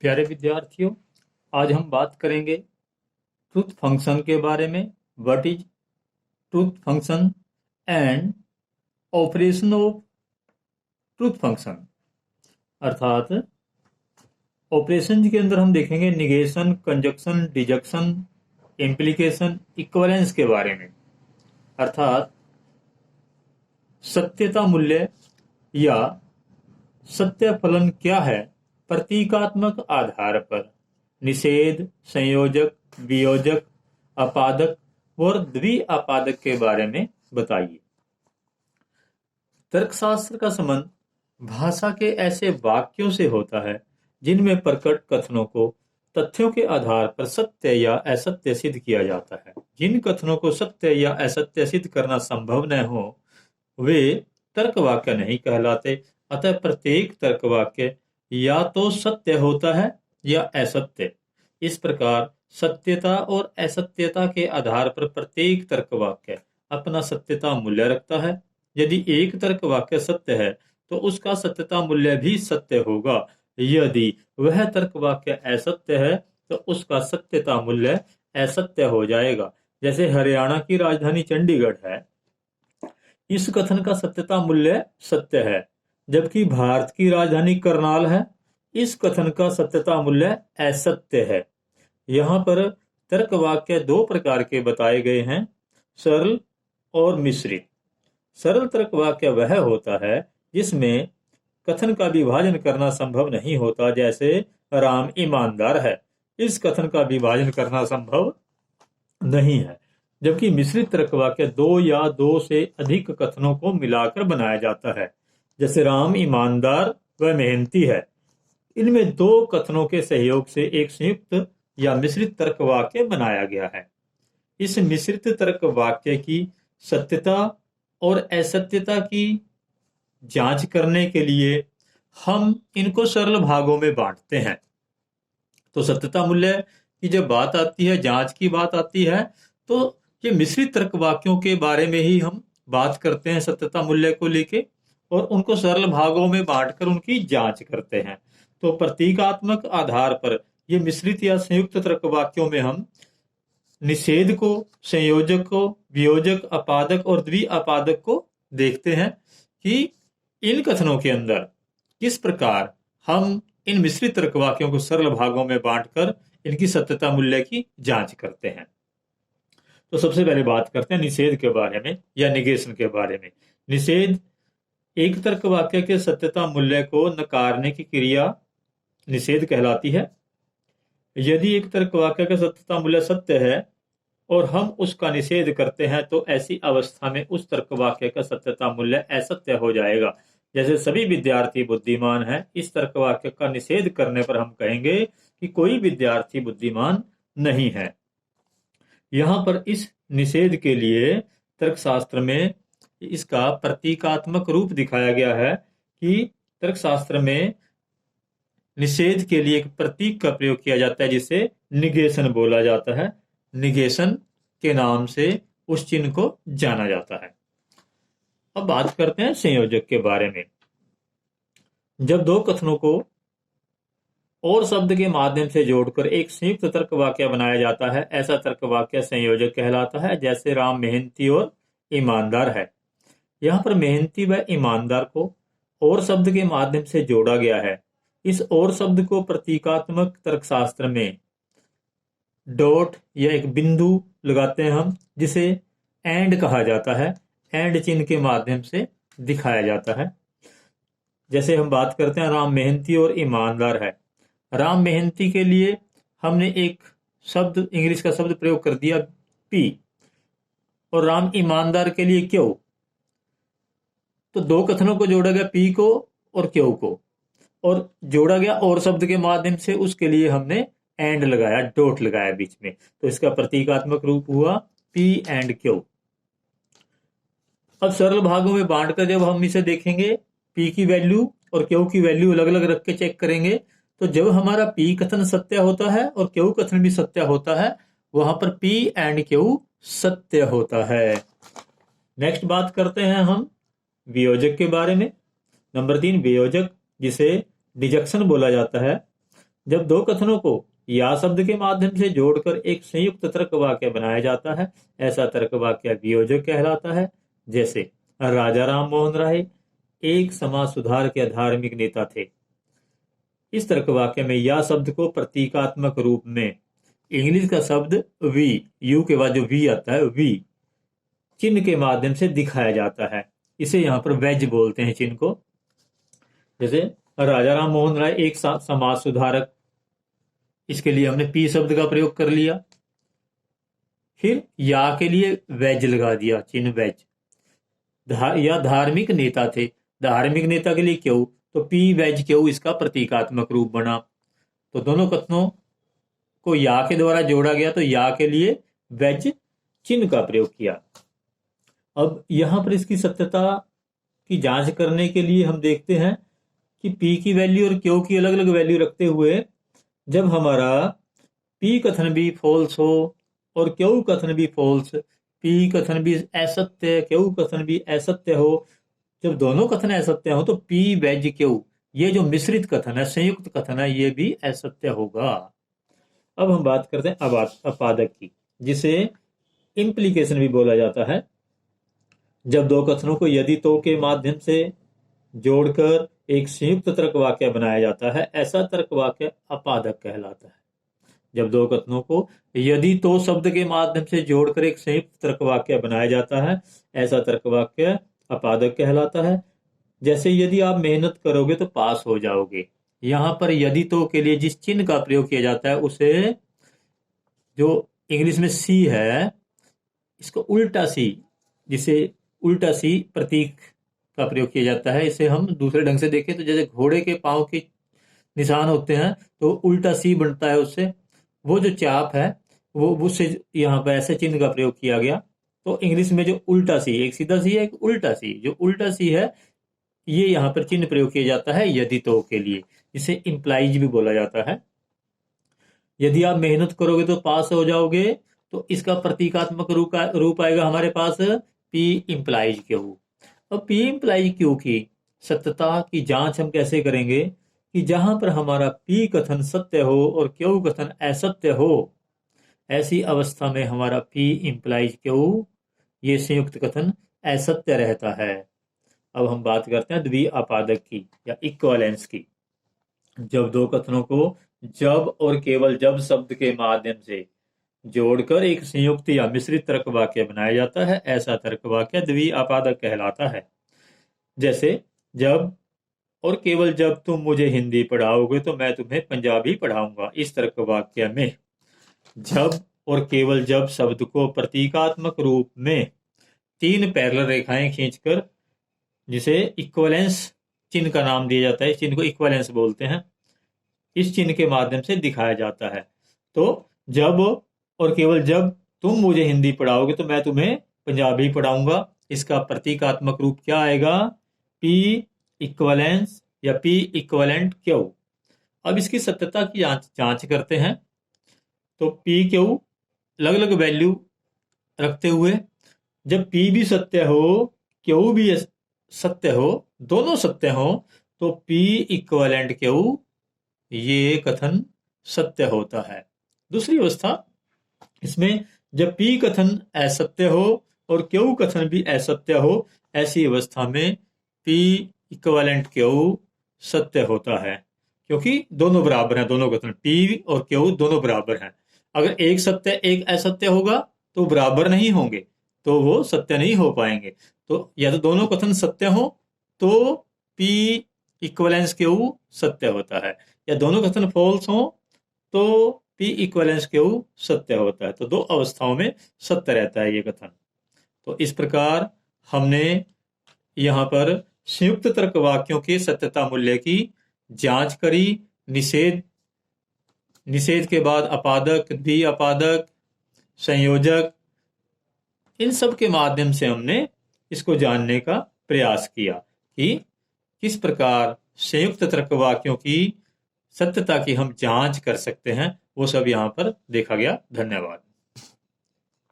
प्यारे विद्यार्थियों, आज हम बात करेंगे ट्रूथ फंक्शन के बारे में। What is truth function and operation of truth function. अर्थात ऑपरेशन के अंदर हम देखेंगे निगेशन, कंजक्शन, डिजक्शन, इम्प्लीकेशन, इक्विवेलेंस के बारे में। अर्थात सत्यता मूल्य या सत्य फलन क्या है, प्रतीकात्मक आधार पर निषेध, संयोजक, वियोजक, आपादक और द्विआपादक के बारे में बताइए। तर्कशास्त्र का संबंध भाषा के ऐसे वाक्यों से होता है जिनमें प्रकट कथनों को तथ्यों के आधार पर सत्य या असत्य सिद्ध किया जाता है। जिन कथनों को सत्य या असत्य सिद्ध करना संभव न हो वे तर्क वाक्य नहीं कहलाते। अतः प्रत्येक तर्क वाक्य या तो सत्य होता है या असत्य। इस प्रकार सत्यता और असत्यता के आधार पर प्रत्येक तर्क वाक्य अपना सत्यता मूल्य रखता है। यदि एक तर्क वाक्य सत्य है तो उसका सत्यता मूल्य भी सत्य होगा। यदि वह तर्क वाक्य असत्य है तो उसका सत्यता मूल्य असत्य हो जाएगा। जैसे हरियाणा की राजधानी चंडीगढ़ है, इस कथन का सत्यता मूल्य सत्य है, जबकि भारत की राजधानी करनाल है, इस कथन का सत्यता मूल्य असत्य है। यहाँ पर तर्क वाक्य दो प्रकार के बताए गए हैं, सरल और मिश्रित। सरल तर्क वाक्य वह होता है जिसमें कथन का विभाजन करना संभव नहीं होता। जैसे राम ईमानदार है, इस कथन का विभाजन करना संभव नहीं है। जबकि मिश्रित तर्क वाक्य दो या दो से अधिक कथनों को मिलाकर बनाया जाता है। जैसे राम ईमानदार व मेहनती है, इनमें दो कथनों के सहयोग से एक संयुक्त या मिश्रित तर्क वाक्य बनाया गया है। इस मिश्रित तर्क वाक्य की सत्यता और असत्यता की जांच करने के लिए हम इनको सरल भागों में बांटते हैं। तो सत्यता मूल्य की जब बात आती है, जांच की बात आती है, तो ये मिश्रित तर्क वाक्यों के बारे में ही हम बात करते हैं सत्यता मूल्य को लेके, और उनको सरल भागों में बांटकर उनकी जांच करते हैं। तो प्रतीकात्मक आधार पर ये मिश्रित या संयुक्त तर्क वाक्यों में हम निषेध को, संयोजक को, वियोजक, आपादक और द्विआपादक को देखते हैं कि इन कथनों के अंदर किस प्रकार हम इन मिश्रित तर्क वाक्यों को सरल भागों में बांटकर इनकी सत्यता मूल्य की जांच करते हैं। तो सबसे पहले बात करते हैं निषेध के बारे में या निगेशन के बारे में। निषेध एक तर्क वाक्य के सत्यता मूल्य को नकारने की क्रिया निषेध कहलाती है। यदि एक तर्क वाक्य का सत्यता मूल्य सत्य है और हम उसका निषेध करते हैं तो ऐसी अवस्था में उस तर्क वाक्य का सत्यता मूल्य असत्य हो जाएगा। जैसे सभी विद्यार्थी बुद्धिमान हैं, इस तर्क वाक्य का निषेध करने पर हम कहेंगे कि कोई विद्यार्थी बुद्धिमान नहीं है। यहाँ पर इस निषेध के लिए तर्कशास्त्र में इसका प्रतीकात्मक रूप दिखाया गया है कि तर्कशास्त्र में निषेध के लिए एक प्रतीक का प्रयोग किया जाता है जिसे निगेशन बोला जाता है। निगेशन के नाम से उस चिन्ह को जाना जाता है। अब बात करते हैं संयोजक के बारे में। जब दो कथनों को और शब्द के माध्यम से जोड़कर एक संयुक्त तर्क वाक्य बनाया जाता है, ऐसा तर्क वाक्य संयोजक कहलाता है। जैसे राम मेहनती और ईमानदार है, यहाँ पर मेहनती व ईमानदार को और शब्द के माध्यम से जोड़ा गया है। इस और शब्द को प्रतीकात्मक तर्कशास्त्र में डॉट या एक बिंदु लगाते हैं हम, जिसे एंड कहा जाता है। एंड चिन्ह के माध्यम से दिखाया जाता है। जैसे हम बात करते हैं राम मेहनती और ईमानदार है। राम मेहनती के लिए हमने एक शब्द, इंग्लिश का शब्द प्रयोग कर दिया पी, और राम ईमानदार के लिए क्यों। तो दो कथनों को जोड़ा गया, पी को और क्यों को, और जोड़ा गया और शब्द के माध्यम से, उसके लिए हमने एंड लगाया, डॉट लगाया बीच में। तो इसका प्रतीकात्मक रूप हुआ पी एंड क्यू। अब सरल भागों में बांटकर जब हम इसे देखेंगे, पी की वैल्यू और क्यू की वैल्यू अलग अलग रख के चेक करेंगे, तो जब हमारा पी कथन सत्य होता है और क्यू कथन भी सत्य होता है, वहां पर पी एंड क्यू सत्य होता है। नेक्स्ट बात करते हैं हम वियोजक के बारे में। नंबर 3, वियोजक, जिसे डिजक्शन बोला जाता है। जब दो कथनों को या शब्द के माध्यम से जोड़कर एक संयुक्त तर्क वाक्य बनाया जाता है, ऐसा तर्क वाक्य वियोजक कहलाता है। जैसे राजा राम मोहन राय एक समाज सुधार के धार्मिक नेता थे। इस तर्क वाक्य में या शब्द को प्रतीकात्मक रूप में इंग्लिश का शब्द वी, यू के बाद जो वी आता है, वी चिन्ह के माध्यम से दिखाया जाता है। इसे यहाँ पर वेज बोलते हैं चिन्ह को। जैसे राजा राम मोहन राय एक समाज सुधारक, इसके लिए हमने पी शब्द का प्रयोग कर लिया। फिर या के लिए वेज लगा दिया, चिन्ह वेज। या धार्मिक नेता थे, धार्मिक नेता के लिए क्यों, तो पी वेज क्यों इसका प्रतीकात्मक रूप बना। तो दोनों कथनों को या के द्वारा जोड़ा गया, तो या के लिए वेज चिन्ह का प्रयोग किया। अब यहां पर इसकी सत्यता की जांच करने के लिए हम देखते हैं कि पी की वैल्यू और क्यू की अलग अलग वैल्यू रखते हुए जब हमारा पी कथन भी फॉल्स हो और क्यू कथन भी फॉल्स, पी कथन भी असत्य, क्यू कथन भी असत्य हो, जब दोनों कथन असत्य हो तो पी वेज क्यू, ये जो मिश्रित कथन है, संयुक्त कथन है, ये भी असत्य होगा। अब हम बात करते हैं अपादक की, जिसे इंप्लीकेशन भी बोला जाता है। जब दो कथनों को यदि तो के माध्यम से जोड़कर एक संयुक्त तर्क वाक्य बनाया जाता है, ऐसा तर्क वाक्य अपादक कहलाता है। जब दो कथनों को यदि तो शब्द के माध्यम से जोड़कर एक संयुक्त तर्क वाक्य बनाया जाता है, ऐसा तर्क वाक्य अपादक कहलाता है। जैसे यदि आप मेहनत करोगे तो पास हो जाओगे, यहां पर यदि तो के लिए जिस चिन्ह का प्रयोग किया जाता है उसे, जो इंग्लिश में सी है, इसको उल्टा सी, जिसे उल्टा सी प्रतीक का प्रयोग किया जाता है। इसे हम दूसरे ढंग से देखें तो जैसे घोड़े के पांव के निशान होते हैं तो उल्टा सी बनता है उससे, वो जो चाप है वो उससे यहाँ पर ऐसे चिन्ह का प्रयोग किया गया। तो इंग्लिश में जो उल्टा सी, एक सीधा सी है, एक उल्टा सी, जो उल्टा सी है ये यहाँ पर चिन्ह प्रयोग किया जाता है यदि तो के लिए, जिसे इंप्लाइज भी बोला जाता है। यदि आप मेहनत करोगे तो पास हो जाओगे, तो इसका प्रतीकात्मक रूप आएगा हमारे पास पी इंप्लाइज क्यू। अब पी इंप्लाइज क्यू की सत्यता की जांच हम कैसे करेंगे कि जहां पर हमारा पी कथन सत्य हो और क्यू कथन असत्य हो, ऐसी अवस्था में हमारा पी इंप्लाइज क्यू, ये संयुक्त कथन असत्य रहता है। अब हम बात करते हैं द्विआपादक की या इक्विवेलेंस की। जब दो कथनों को जब और केवल जब शब्द के माध्यम से जोड़कर एक संयुक्त या मिश्रित तर्क वाक्य बनाया जाता है, ऐसा तर्क वाक्य द्विआपादक कहलाता है। जैसे जब और केवल जब तुम मुझे हिंदी पढ़ाओगे तो मैं तुम्हें पंजाबी पढ़ाऊंगा, इस तर्क वाक्य में जब और केवल जब शब्द को प्रतीकात्मक रूप में तीन पैरेलल रेखाएं खींचकर, जिसे इक्विवेलेंस चिन्ह का नाम दिया जाता है, इस चिन्ह को इक्विवेलेंस बोलते हैं, इस चिन्ह के माध्यम से दिखाया जाता है। तो जब और केवल जब तुम मुझे हिंदी पढ़ाओगे तो मैं तुम्हें पंजाबी पढ़ाऊंगा, इसका प्रतीकात्मक रूप क्या आएगा, पी इक्विवेलेंस या पी इक्विवेलेंट क्यू। अब इसकी सत्यता की जांच करते हैं। तो पी क्यू अलग अलग वैल्यू रखते हुए जब पी भी सत्य हो, क्यू भी सत्य हो, दोनों सत्य हो, तो पी इक्विवेलेंट क्यू, ये कथन सत्य होता है। दूसरी अवस्था इसमें जब पी कथन असत्य हो और क्यू कथन भी असत्य हो, ऐसी अवस्था में पी इक्विवेलेंट क्यू सत्य होता है, क्योंकि दोनों बराबर हैं, दोनों कथन पी और क्यू दोनों बराबर हैं। अगर एक सत्य एक असत्य होगा तो बराबर नहीं होंगे, तो वो सत्य नहीं हो पाएंगे। तो या तो दोनों कथन सत्य हो तो पी इक्विवेलेंस क्यू सत्य होता है, या दोनों कथन फॉल्स हो तो पी इक्विवेलेंस क्यू सत्य होता है। तो दो अवस्थाओं में सत्य रहता है ये कथन। तो इस प्रकार हमने यहाँ पर संयुक्त तर्क वाक्यों के सत्यता मूल्य की जांच करी। निषेध के बाद अपादक, द्विआपादक, संयोजक, इन सब के माध्यम से हमने इसको जानने का प्रयास किया कि किस प्रकार संयुक्त तर्क वाक्यों की सत्यता की हम जांच कर सकते हैं। वो सब यहाँ पर देखा गया। धन्यवाद।